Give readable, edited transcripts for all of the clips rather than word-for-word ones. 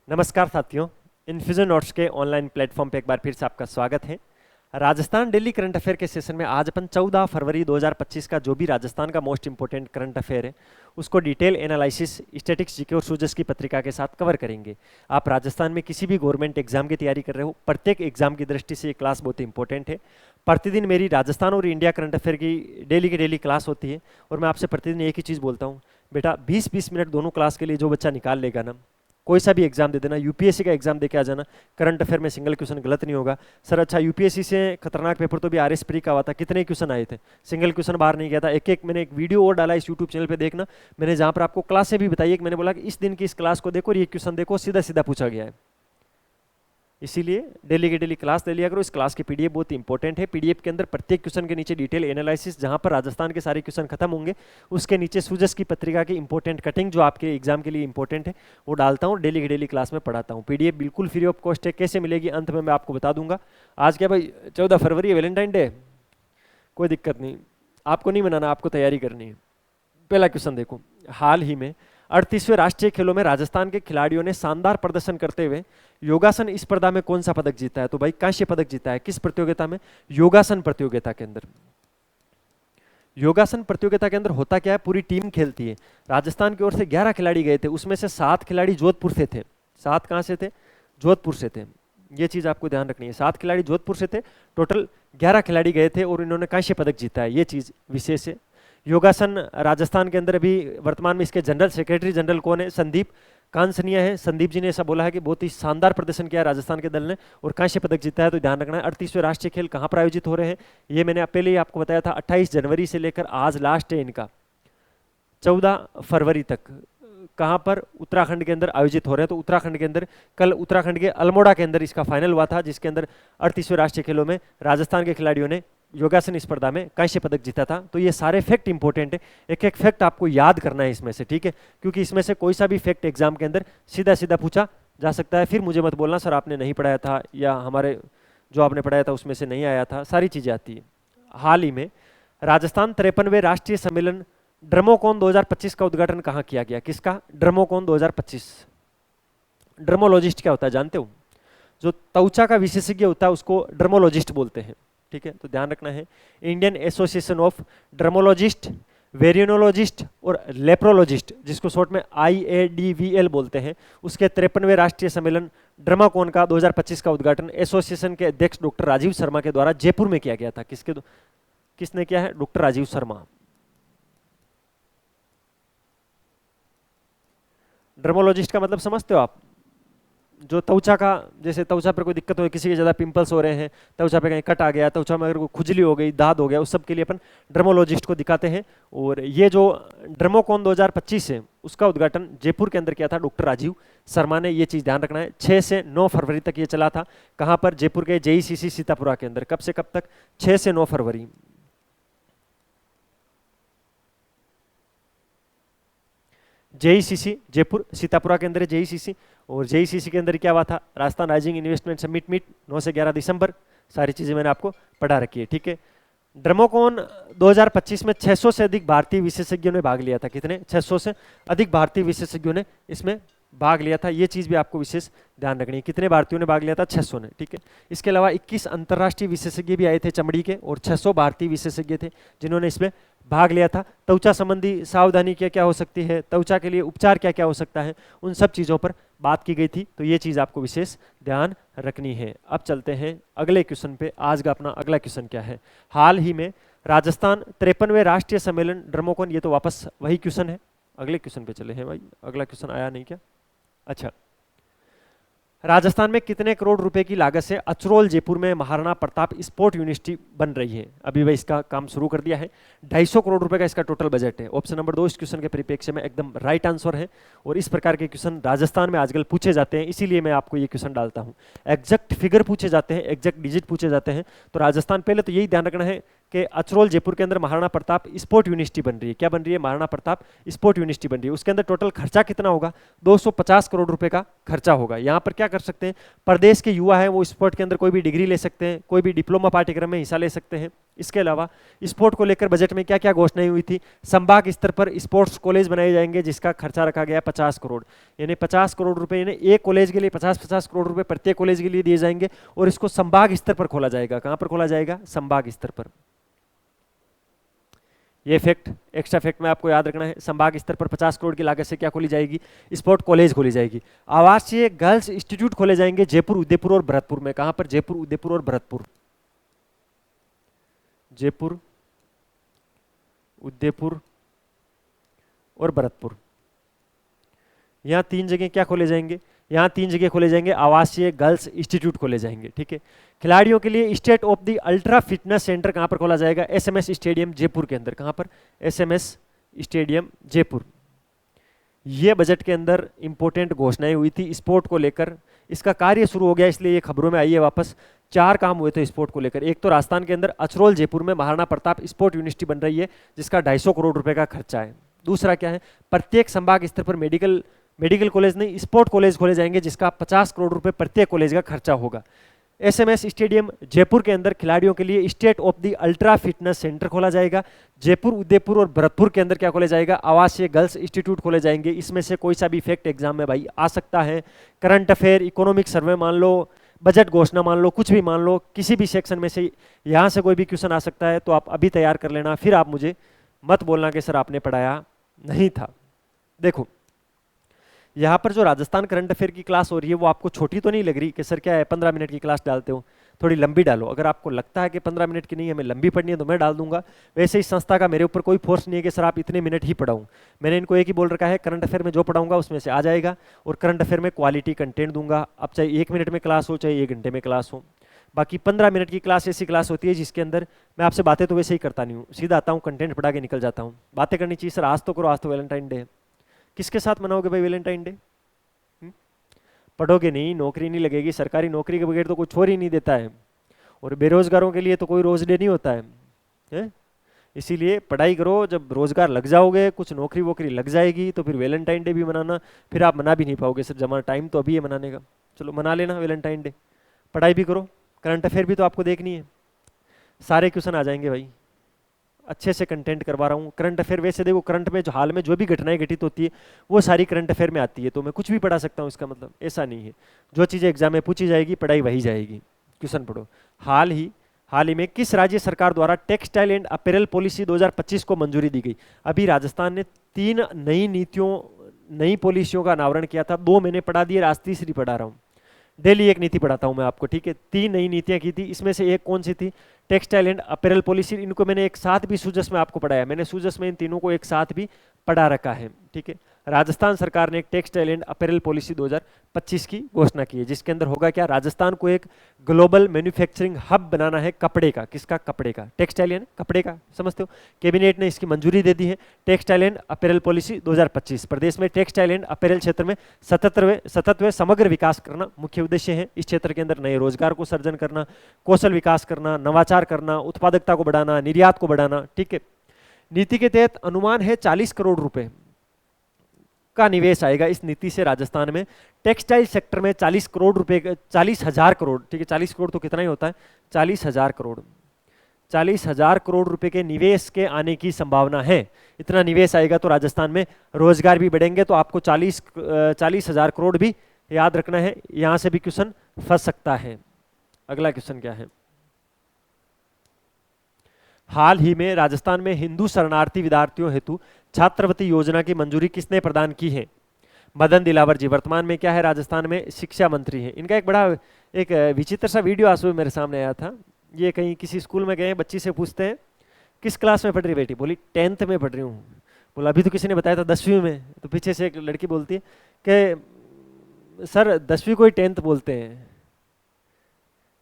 नमस्कार साथियों, infusion notes के ऑनलाइन प्लेटफॉर्म पे एक बार फिर से आपका स्वागत है। राजस्थान डेली करंट अफेयर के सेशन में आज अपन 14 फरवरी 2025 का जो भी राजस्थान का मोस्ट इंपोर्टेंट करंट अफेयर है उसको डिटेल एनालिसिस स्टैटिक्स जीके और सूजस की पत्रिका के साथ कवर करेंगे। आप राजस्थान में किसी भी गवर्नमेंट एग्जाम की तैयारी कर रहे हो, प्रत्येक एग्जाम की दृष्टि से ये क्लास बहुत इंपॉर्टेंट है। प्रतिदिन मेरी राजस्थान और इंडिया करंट अफेयर की डेली क्लास होती है और मैं आपसे प्रतिदिन एक ही चीज़ बोलता हूँ, बेटा 20-20 मिनट दोनों क्लास के लिए जो बच्चा निकाल लेगा ना, कोई सा भी एग्जाम दे देना, यूपीएससी का एग्जाम दे के आ जाना, करंट अफेयर में सिंगल क्वेश्चन गलत नहीं होगा। सर अच्छा, यूपीएससी से खतरनाक पेपर तो भी आरएस प्री का हुआ था, कितने क्वेश्चन आए थे, सिंगल क्वेश्चन बाहर नहीं गया था। एक एक मैंने एक वीडियो और डाला इस यूट्यूब चैनल पे, देखना मैंने जहां पर आपको क्लासें भी बताई, मैंने बोला कि इस दिन की इस क्लास को देखो और ये क्वेश्चन देखो, सीधा सीधा पूछा गया है। इसीलिए डेली की डेली क्लास ले लिया करो। इस क्लास की पीडीएफ बहुत इंपॉर्टेंट है। पीडीएफ के अंदर प्रत्येक क्वेश्चन के नीचे डिटेल एनालिसिस, जहां पर राजस्थान के सारे क्वेश्चन खत्म होंगे उसके नीचे सूजस की पत्रिका की इंपॉर्टेंट कटिंग जो आपके एग्जाम के लिए इंपॉर्टेंट है वो डालता हूँ, डेली की डेली क्लास में पढ़ाता हूँ। पीडीएफ बिल्कुल फ्री ऑफ कॉस्ट है। कैसे मिलेगी अंत में मैं आपको बता दूंगा। आज क्या भाई 14 फरवरी है, वैलेंटाइन डे, कोई दिक्कत नहीं, आपको नहीं मनाना, आपको तैयारी करनी है। पहला क्वेश्चन देखो, हाल ही में 38वें राष्ट्रीय खेलों में राजस्थान के खिलाड़ियों ने शानदार प्रदर्शन करते हुए योगासन स्पर्धा में कौन सा पदक जीता है? तो भाई कांस्य पदक जीता है। किस प्रतियोगिता में? योगासन प्रतियोगिता के अंदर। योगासन प्रतियोगिता के अंदर होता क्या है, पूरी टीम खेलती है। राजस्थान की ओर से 11 खिलाड़ी गए थे, उसमें से 7 खिलाड़ी जोधपुर से थे। 7 कहां से थे? जोधपुर से थे। ये चीज आपको ध्यान रखनी है, 7 खिलाड़ी जोधपुर से थे, टोटल 11 खिलाड़ी गए थे और इन्होंने कांस्य पदक जीता है। ये चीज विशेष है। योगासन राजस्थान के अंदर अभी वर्तमान में इसके जनरल सेक्रेटरी जनरल कौन है? संदीप कांसनिया है। संदीप जी ने ऐसा बोला है कि बहुत ही शानदार प्रदर्शन किया है राजस्थान के दल ने और कांस्य पदक जीता है। तो ध्यान रखना है। 38वें राष्ट्रीय खेल कहां पर आयोजित हो रहे हैं? ये मैंने पहले ही आपको बताया था, 28 जनवरी से लेकर आज लास्ट है इनका 14 फरवरी तक। कहां पर? उत्तराखंड के अंदर आयोजित हो रहे हैं। तो उत्तराखंड के अंदर कल उत्तराखंड के अल्मोड़ा के अंदर इसका फाइनल हुआ था, जिसके अंदर 38वें राष्ट्रीय खेलों में राजस्थान के खिलाड़ियों ने योगासन स्पर्धा में कांस्य पदक जीता था। तो ये सारे फैक्ट इंपॉर्टेंट है, एक एक फैक्ट आपको याद करना है इसमें से, ठीक है? क्योंकि इसमें से कोई सा भी फैक्ट एग्जाम के अंदर सीधा सीधा पूछा जा सकता है। फिर मुझे मत बोलना सर आपने नहीं पढ़ाया था या हमारे जो आपने पढ़ाया था उसमें से नहीं आया था, सारी चीजें आती है। हाल ही में राजस्थान 53वें राष्ट्रीय सम्मेलन ड्रमोकॉन 2025 का उद्घाटन कहाँ किया गया? किसका? ड्रमोकॉन 2025। ड्रमोलॉजिस्ट क्या होता है जानते हो? जो त्वचा का विशेषज्ञ होता है उसको ड्रमोलॉजिस्ट बोलते हैं, ठीक है? तो ध्यान रखना है। इंडियन एसोसिएशन ऑफ ड्रमोलॉजिस्ट, वेरिनोलॉजिस्ट और लेप्रोलॉजिस्ट, जिसको शॉर्ट में IADVL बोलते हैं, उसके 53वें राष्ट्रीय सम्मेलन ड्रमाकोन का 2025 का उद्घाटन एसोसिएशन के अध्यक्ष डॉक्टर राजीव शर्मा के द्वारा जयपुर में किया गया था। किसने किया है? डॉक्टर राजीव शर्मा। ड्रमोलॉजिस्ट का मतलब समझते हो आप? जो त्वचा का, जैसे त्वचा पर कोई दिक्कत हो, किसी के ज़्यादा पिंपल्स हो रहे हैं, त्वचा पे कहीं कट आ गया, त्वचा में अगर कोई खुजली हो गई, दाद हो गया, उस सब के लिए अपन ड्रमोलॉजिस्ट को दिखाते हैं। और ये जो ड्रमोकॉन 2025 है उसका उद्घाटन जयपुर के अंदर किया था डॉक्टर राजीव शर्मा ने। ये चीज़ ध्यान रखना है। 6 से 9 फरवरी तक ये चला था। कहाँ पर? जयपुर के JECC सीतापुरा के अंदर। कब से कब तक? 6 से 9 फरवरी। JECC जयपुर सीतापुरा के अंदर है JECC। और JECC के अंदर क्या हुआ था? Rajasthan rising investment summit meet 9 से 11 दिसंबर। सारी चीजें मैंने आपको पढ़ा रखी है, ठीक है? ड्रमोकॉन 2025 में 600 से अधिक भारतीय विशेषज्ञों ने भाग लिया था। कितने? 600 से अधिक भारतीय विशेषज्ञों ने इसमें भाग लिया था। ये चीज भी आपको विशेष ध्यान रखनी है। कितने भारतीयों ने भाग लिया था? 600 ने, ठीक है? इसके अलावा 21 अंतर्राष्ट्रीय विशेषज्ञ भी आए थे चमड़ी के और 600 भारतीय विशेषज्ञ थे जिन्होंने इसमें भाग लिया था। त्वचा संबंधी सावधानी क्या क्या हो सकती है, त्वचा के लिए उपचार क्या क्या हो सकता है, उन सब चीज़ों पर बात की गई थी। तो ये चीज़ आपको विशेष ध्यान रखनी है। अब चलते हैं अगले क्वेश्चन पे। आज का अपना अगला क्वेश्चन क्या है? हाल ही में राजस्थान 53वें राष्ट्रीय सम्मेलन ड्रमोकॉन, ये तो वापस वही क्वेश्चन है। अगले क्वेश्चन पे चले हैं भाई, अगला क्वेश्चन आया नहीं क्या? अच्छा, राजस्थान में कितने करोड़ रुपए की लागत से अचरोल जयपुर में महाराणा प्रताप स्पोर्ट यूनिवर्सिटी बन रही है? अभी वह इसका काम शुरू कर दिया है। 250 करोड़ रुपए का इसका टोटल बजट है। ऑप्शन नंबर 2 इस क्वेश्चन के परिप्रेक्ष्य में एकदम राइट आंसर है। और इस प्रकार के क्वेश्चन राजस्थान में आजकल पूछे जाते हैं, इसीलिए मैं आपको ये क्वेश्चन डालता हूँ। एग्जैक्ट फिगर पूछे जाते हैं, एग्जैक्ट डिजिट पूछे जाते हैं। तो राजस्थान पहले तो यही ध्यान रखना है कि अचरोल जयपुर के अंदर महाराणा प्रताप स्पोर्ट यूनिवर्सिटी बन रही है। क्या बन रही है? महाराणा प्रताप स्पोर्ट यूनिवर्सिटी बन रही है। उसके अंदर टोटल खर्चा कितना होगा? 250 करोड़ रुपए का खर्चा होगा। यहाँ पर क्या कर सकते हैं? प्रदेश के युवा हैं वो स्पोर्ट के अंदर कोई भी डिग्री ले सकते हैं, कोई भी डिप्लोमा पाठ्यक्रम में हिस्सा ले सकते हैं, इसके अलावा स्पोर्ट को लेकर बजट में क्या क्या घोषणाएं हुई थी? संभाग स्तर पर स्पोर्ट्स कॉलेज बनाए जाएंगे जिसका खर्चा रखा गया 50 करोड़, यानी 50 करोड़ रुपए, यानी एक कॉलेज के लिए 50-50 करोड़ रुपए प्रत्येक कॉलेज के लिए दिए जाएंगे और इसको संभाग स्तर पर खोला जाएगा। कहां पर खोला जाएगा? संभाग स्तर पर। ये फैक्ट, एक्स्ट्रा फैक्ट में आपको याद रखना है। संभाग स्तर पर 50 करोड़ की लागत से क्या खोली जाएगी? स्पोर्ट कॉलेज खोली जाएगी। आवासीय गर्ल्स इंस्टीट्यूट खोले जाएंगे जयपुर, उदयपुर और भरतपुर में। कहां पर? जयपुर, उदयपुर और भरतपुर। जयपुर, उदयपुर और भरतपुर, यहां 3 जगह क्या खोले जाएंगे? यहाँ 3 जगह खोले जाएंगे, आवासीय गर्ल्स इंस्टीट्यूट खोले जाएंगे। ठीक है। खिलाड़ियों के लिए state of the ultra fitness centre कहां पर खोला जाएगा? एसएमएस स्टेडियम जयपुर के अंदर। कहां पर? SMS stadium Jaipur. ये बजट के अंदर इंपॉर्टेंट घोषणाएं हुई थी स्पोर्ट को लेकर। इसका कार्य शुरू हो गया इसलिए ये खबरों में आई है वापस। 4 काम हुए थे स्पोर्ट को लेकर। एक तो राजस्थान के अंदर अचरोल जयपुर में महाराणा प्रताप स्पोर्ट यूनिवर्सिटी बन रही है जिसका 250 करोड़ रुपए का खर्चा है। दूसरा क्या है? प्रत्येक संभाग स्तर पर मेडिकल कॉलेज नहीं, स्पोर्ट कॉलेज खोले जाएंगे जिसका 50 करोड़ रुपए प्रत्येक कॉलेज का खर्चा होगा। एसएमएस स्टेडियम जयपुर के अंदर खिलाड़ियों के लिए state of the ultra fitness centre खोला जाएगा। जयपुर, उदयपुर और भरतपुर के अंदर क्या खोले जाएगा? आवासीय गर्ल्स इंस्टीट्यूट खोले जाएंगे। इसमें से कोई सा भी फैक्ट एग्जाम में भाई आ सकता है। करंट अफेयर, इकोनॉमिक सर्वे मान लो, बजट घोषणा मान लो, कुछ भी मान लो, किसी भी सेक्शन में से यहाँ से कोई भी क्वेश्चन आ सकता है। तो आप अभी तैयार कर लेना, फिर आप मुझे मत बोलना कि सर आपने पढ़ाया नहीं था। देखो यहाँ पर जो राजस्थान करंट अफेयर की क्लास हो रही है वो आपको छोटी तो नहीं लग रही कि सर क्या है 15 मिनट की क्लास डालते हो, थोड़ी लंबी डालो। अगर आपको लगता है कि 15 मिनट की नहीं हमें लंबी पढ़नी है तो मैं डाल दूंगा। वैसे इस संस्था का मेरे ऊपर कोई फोर्स नहीं है कि सर आप इतने मिनट ही पढ़ाऊँ। मैंने इनको एक ही बोल रखा है करंट अफेयर में जो पढ़ाऊंगा उसमें से आ जाएगा और करंट अफेयर में क्वालिटी कंटेंट दूंगा। अब चाहे 1 मिनट में क्लास हो चाहे 1 घंटे में क्लास हो। बाकी 15 मिनट की क्लास ऐसी क्लास होती है जिसके अंदर मैं आपसे बातें तो वैसे ही करता नहीं हूँ, सीधा आता हूँ कंटेंट पढ़ा के निकल जाता हूँ। बातें करनी चाहिए सर, आज तो करो, आज तो वैलेंटाइन डे है। किसके साथ मनाओगे भाई वैलेंटाइन डे? पढ़ोगे नहीं, नौकरी नहीं लगेगी। सरकारी नौकरी के बगैर तो कोई छोड़ ही नहीं देता है और बेरोजगारों के लिए तो कोई रोज डे नहीं होता है? इसीलिए पढ़ाई करो, जब रोजगार लग जाओगे, कुछ नौकरी वोकरी लग जाएगी तो फिर वैलेंटाइन डे भी मनाना, फिर आप मना भी नहीं पाओगे सर जमा टाइम तो अभी है मनाने का। चलो मना लेना वैलेंटाइन डे, पढ़ाई भी करो, करंट अफेयर भी तो आपको देखनी है। सारे क्वेश्चन आ जाएंगे भाई, अच्छे से कंटेंट करवा रहा हूँ। करंट अफेयर वैसे देखो, करंट में जो हाल में जो भी घटनाएं घटित होती है वो सारी करंट अफेयर में आती है, तो मैं कुछ भी पढ़ा सकता हूँ, इसका मतलब ऐसा नहीं है। जो चीज़ें एग्जाम में पूछी जाएगी पढ़ाई वही जाएगी, क्वेश्चन पढ़ो। हाल ही में किस राज्य सरकार द्वारा टेक्सटाइल एंड अपैरल पॉलिसी 2025 को मंजूरी दी गई? अभी राजस्थान ने 3 नई पॉलिसियों का अनावरण किया था। 2 मैंने पढ़ा दिए, आज तीसरी पढ़ा रहा हूँ। डेली एक नीति पढ़ाता हूं मैं आपको, ठीक है। 3 नई नीतियां की थी, इसमें से एक कौन सी थी? Textile and apparel policy. इनको मैंने एक साथ भी सूजस में आपको पढ़ाया, मैंने सूजस में इन तीनों को एक साथ भी पढ़ा रखा है, ठीक है। राजस्थान सरकार ने एक टेक्सटाइल एंड अपैरल पॉलिसी 2025 की घोषणा की है, जिसके अंदर होगा क्या? राजस्थान को एक ग्लोबल मैन्युफैक्चरिंग हब बनाना है कपड़े का। किसका? कपड़े का। टेक्सटाइल एंड कपड़े का, समझते हो। कैबिनेट ने इसकी मंजूरी दे दी है। Textile and apparel policy 2025। प्रदेश में टेक्सटाइल एंड अपैरल क्षेत्र में सतत व समग्र विकास करना मुख्य उद्देश्य है। इस क्षेत्र के अंदर नए रोजगार को सर्जन करना, कौशल विकास करना, नवाचार करना, उत्पादकता को बढ़ाना, निर्यात को बढ़ाना, ठीक है। नीति के तहत अनुमान है 40 करोड़ रुपए का निवेश आएगा इस नीति से राजस्थान में। टेक्सटाइल सेक्टर में 40 करोड़ रुपए, 40,000 करोड़, ठीक है। 40 करोड़ तो कितना ही होता है? 40,000 करोड़, 40,000 करोड़ रुपए के निवेश के आने की संभावना है। इतना निवेश आएगा तो राजस्थान में रोजगार भी बढ़ेंगे। तो आपको 40,000 करोड़ भी याद रखना है, यहां से भी क्वेश्चन फंस सकता है। अगला क्वेश्चन क्या है? हाल ही में राजस्थान में हिंदू शरणार्थी विद्यार्थियों हेतु छात्रवृत्ति योजना की मंजूरी किसने प्रदान की है? मदन दिलावर जी। वर्तमान में क्या है? राजस्थान में शिक्षा मंत्री हैं। इनका एक बड़ा एक विचित्र सा वीडियो आज सुबह मेरे सामने आया था। ये कहीं किसी स्कूल में गए, बच्ची से पूछते हैं किस क्लास में पढ़ रही बेटी? बोली 10th में पढ़ रही हूँ। बोला अभी तो किसी ने बताया था 10वीं में। तो पीछे से एक लड़की बोलती है कि सर 10वीं को ही 10th बोलते हैं।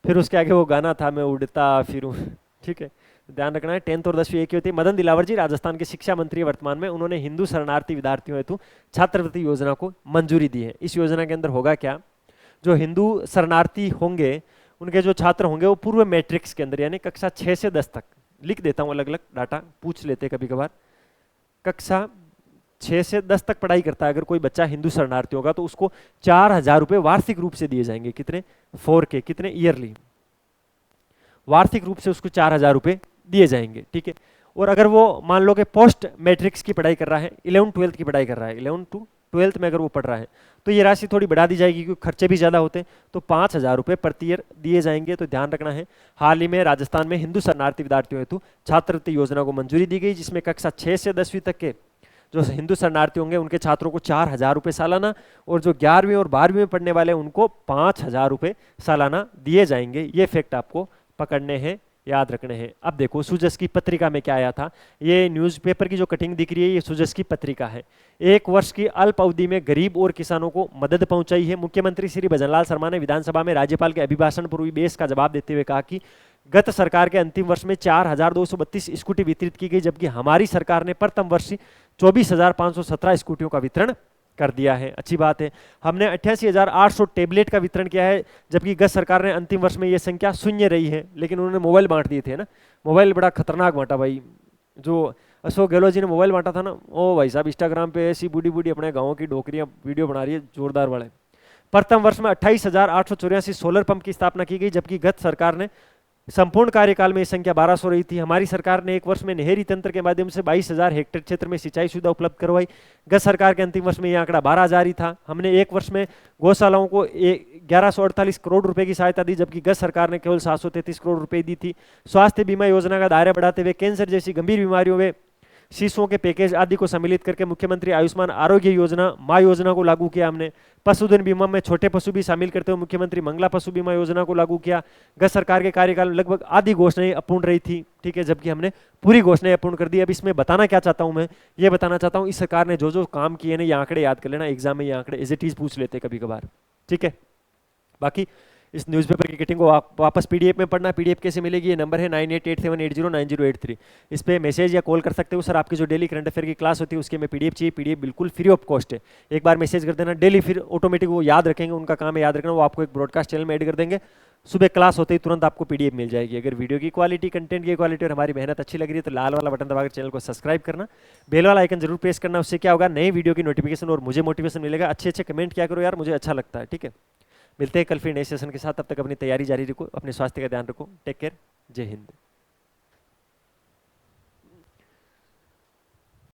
फिर उसके आगे वो गाना था, मैं उड़ता फिरूं, ठीक है। ध्यान रखना है 10th और 10वीं एक ही होती है। मदन दिलावर जी राजस्थान के शिक्षा मंत्री वर्तमान में, उन्होंने हिंदू शरणार्थी विद्यार्थियों हेतु छात्रवृत्ति योजना को मंजूरी दी है। इस योजना के अंदर होगा क्या? जो हिंदू शरणार्थी होंगे उनके जो छात्र होंगे वो पूर्व मैट्रिक्स के अंदर, यानी कक्षा 6 से 10 तक, लिख देता हूँ अलग अलग डाटा, पूछ लेते कभी कभार। कक्षा 6 से 10 तक पढ़ाई करता है अगर कोई बच्चा हिंदू शरणार्थी होगा तो उसको 4,000 रुपये वार्षिक रूप से दिए जाएंगे। कितने? 4K, कितने? ईयरली। वार्षिक रूप से उसको 4,000 रुपये दिए जाएंगे, ठीक है। और अगर वो मान लो कि पोस्ट मैट्रिक्स की पढ़ाई कर रहा है, 11th-12th की पढ़ाई कर रहा है, 11th to 12th में अगर वो पढ़ रहा है, तो ये राशि थोड़ी बढ़ा दी जाएगी क्योंकि खर्चे भी ज़्यादा होते हैं, तो 5,000 रुपये प्रति ईयर दिए जाएंगे। तो ध्यान रखना है। हाल ही में राजस्थान में हिंदू शरणार्थी विद्यार्थियों हेतु छात्रवृत्ति योजना को मंजूरी दी गई, जिसमें कक्षा 6 से 10वीं तक के जो हिंदू शरणार्थी होंगे उनके छात्रों को 4,000 रुपये सालाना, और जो 11वीं और 12वीं में पढ़ने वाले उनको 5,000 रुपये सालाना दिए जाएंगे। ये फैक्ट आपको पकड़ने हैं, याद रखने हैं। अब देखो सुजस की पत्रिका में क्या आया था। ये न्यूज़पेपर की जो कटिंग दिख रही है, ये सुजस की पत्रिका है। 1 वर्ष की अल्प अवधि में गरीब और किसानों को मदद पहुंचाई है। मुख्यमंत्री श्री भजनलाल शर्मा ने विधानसभा में राज्यपाल के अभिभाषण पर हुई बहस का जवाब देते हुए कहा कि गत सरकार के अंतिम वर्ष में 4,232 स्कूटी वितरित की गई, जबकि हमारी सरकार ने प्रथम वर्ष 24,517 स्कूटियों का वितरण कर दिया है। अच्छी बात है। हमने 88,800 टेबलेट का वितरण किया है, जबकि गत सरकार ने अंतिम वर्ष में यह संख्या शून्य रही है। लेकिन उन्होंने मोबाइल बांट दिए थे ना, मोबाइल बड़ा खतरनाक बांटा भाई। जो अशोक गहलोत जी ने मोबाइल बांटा था ना, ओ भाई साहब, इंस्टाग्राम पे ऐसी बूढ़ी बूढ़ी अपने गाँव की डोकरियां वीडियो बना रही है, जोरदार वाले। प्रथम वर्ष में 28,884 सोलर पंप की स्थापना की गई, जबकि गत सरकार ने संपूर्ण कार्यकाल में यह संख्या 1,200 रही थी। हमारी सरकार ने 1 वर्ष में नहरी तंत्र के माध्यम से 22,000 हेक्टेयर क्षेत्र में सिंचाई सुविधा उपलब्ध करवाई। गत सरकार के अंतिम वर्ष में यह आंकड़ा 12,000 ही था। हमने 1 वर्ष में गौशालाओं को 1148 करोड़ रुपए की सहायता दी, जबकि गत सरकार ने केवल 733 करोड़ रुपए दी थी। स्वास्थ्य बीमा योजना का दायरा बढ़ाते हुए कैंसर जैसी गंभीर बीमारियों में शिशुओं के पैकेज आदि को सम्मिलित करके मुख्यमंत्री आयुष्मान आरोग्य योजना, माँ योजना को लागू किया हमने। पशुधन बीमा में छोटे पशु भी शामिल करते हुए मुख्यमंत्री मंगला पशु बीमा योजना को लागू किया। गत सरकार के कार्यकाल में लगभग आधी घोषणाएं अपूर्ण रही थी, ठीक है, जबकि हमने पूरी घोषणाएं अपूर्ण कर दी। अब इसमें बताना क्या चाहता हूं मैं, ये बताना चाहता हूं इस सरकार ने जो जो काम किए ना, ये आंकड़े याद कर लेना, एग्जाम में ये आंकड़े एज इट इज पूछ लेते कभी कभार, ठीक है। बाकी इस न्यूज़पेपर की कटिंग को आप वापस पीडीएफ में पढ़ना। पीडीएफ कैसे मिलेगी? ये नंबर है 9887809083। इस पे मैसेज या कॉल कर सकते हो। सर आपकी जो डेली करंट अफेयर की क्लास होती है उसके में पीडीएफ चाहिए, पीडीएफ बिल्कुल फ्री ऑफ कॉस्ट है। एक बार मैसेज कर देना डेली, फिर ऑटोमेटिक वो याद रखेंगे, उनका काम है याद रखना, वो आपको एक ब्रॉडकास्ट चैनल में ऐड कर देंगे। सुबह क्लास होते ही तुरंत आपको पीडीएफ मिल जाएगी। अगर वीडियो की क्वालिटी, कंटेंट की क्वालिटी और हमारी मेहनत अच्छी लग रही है तो लाल वाला बटन दबाकर चैनल को सब्सक्राइब करना, बेल वाला आइकन जरूर प्रेस करना। उससे क्या होगा, नए वीडियो की नोटिफिकेशन और मुझे मोटिवेशन मिलेगा। अच्छे अच्छे कमेंट क्या करो यार, मुझे अच्छा लगता है, ठीक है। मिलते हैं कल फिर नए सेशन के साथ। तब तक अपनी तैयारी जारी रखो, अपने स्वास्थ्य का ध्यान रखो। टेक केयर, जय हिंद।